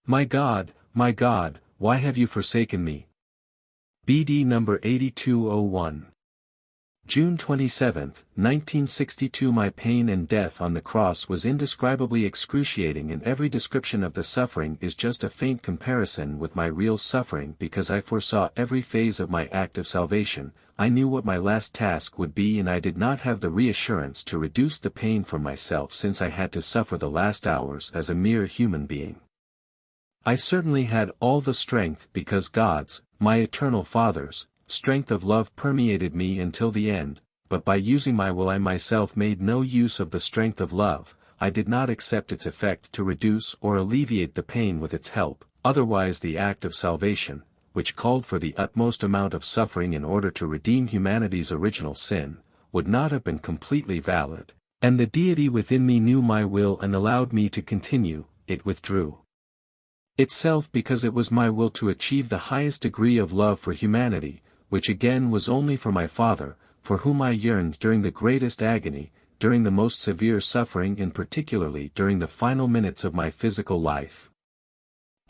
My God, why have you forsaken me? BD number 8201. June 27, 1962. My pain and death on the cross was indescribably excruciating, and every description of the suffering is just a faint comparison with my real suffering, because I foresaw every phase of my act of salvation. I knew what my last task would be, and I did not have the reassurance to reduce the pain for myself, since I had to suffer the last hours as a mere human being. I certainly had all the strength, because God's, my eternal Father's, strength of love permeated me until the end, but by using my will I myself made no use of the strength of love. I did not accept its effect to reduce or alleviate the pain with its help, otherwise the act of salvation, which called for the utmost amount of suffering in order to redeem humanity's original sin, would not have been completely valid, and the deity within me knew my will and allowed me to continue. It withdrew itself because it was my will to achieve the highest degree of love for humanity, which again was only for my Father, for whom I yearned during the greatest agony, during the most severe suffering, and particularly during the final minutes of my physical life.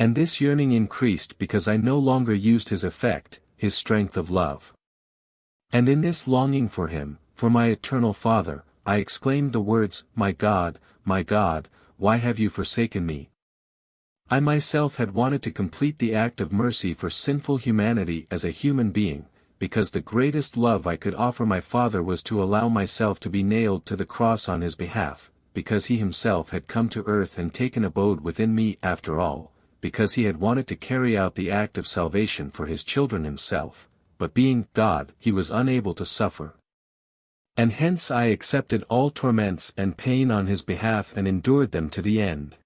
And this yearning increased because I no longer used his effect, his strength of love. And in this longing for him, for my eternal Father, I exclaimed the words, my God, why have you forsaken me? I myself had wanted to complete the act of mercy for sinful humanity as a human being, because the greatest love I could offer my Father was to allow myself to be nailed to the cross on his behalf, because he himself had come to earth and taken abode within me after all, because he had wanted to carry out the act of salvation for his children himself, but being God, he was unable to suffer. And hence I accepted all torments and pain on his behalf and endured them to the end.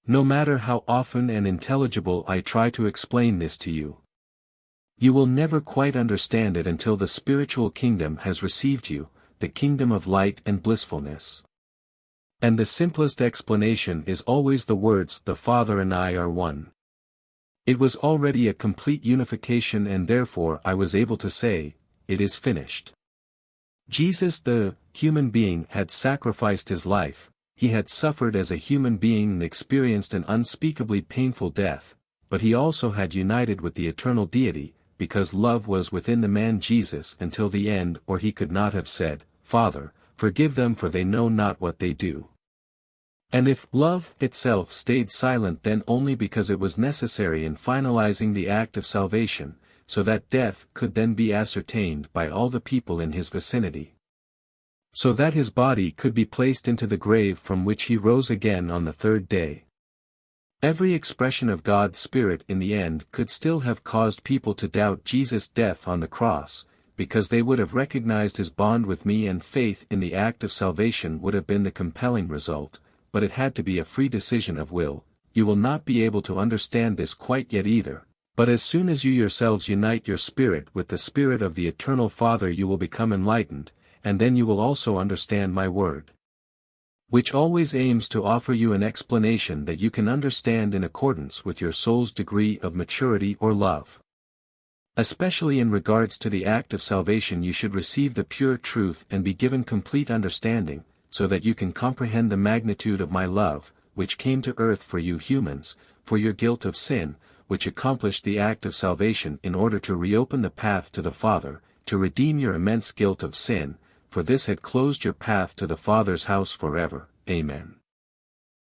No matter how often and intelligible I try to explain this to you, you will never quite understand it until the spiritual kingdom has received you, the kingdom of light and blissfulness. And the simplest explanation is always the words, the Father and I are one. It was already a complete unification, and therefore I was able to say, it is finished. Jesus, the human being, had sacrificed his life. He had suffered as a human being and experienced an unspeakably painful death, but he also had united with the eternal deity, because love was within the man Jesus until the end, or he could not have said, Father, forgive them, for they know not what they do. And if love itself stayed silent, then only because it was necessary in finalizing the act of salvation, so that death could then be ascertained by all the people in his vicinity, so that his body could be placed into the grave from which he rose again on the third day. Every expression of God's Spirit in the end could still have caused people to doubt Jesus' death on the cross, because they would have recognized his bond with me, and faith in the act of salvation would have been the compelling result, but it had to be a free decision of will. You will not be able to understand this quite yet either, but as soon as you yourselves unite your spirit with the Spirit of the Eternal Father, you will become enlightened, and then you will also understand my word, which always aims to offer you an explanation that you can understand in accordance with your soul's degree of maturity or love. Especially in regards to the act of salvation, you should receive the pure truth and be given complete understanding, so that you can comprehend the magnitude of my love, which came to earth for you humans, for your guilt of sin, which accomplished the act of salvation in order to reopen the path to the Father, to redeem your immense guilt of sin, for this had closed your path to the Father's house forever. Amen.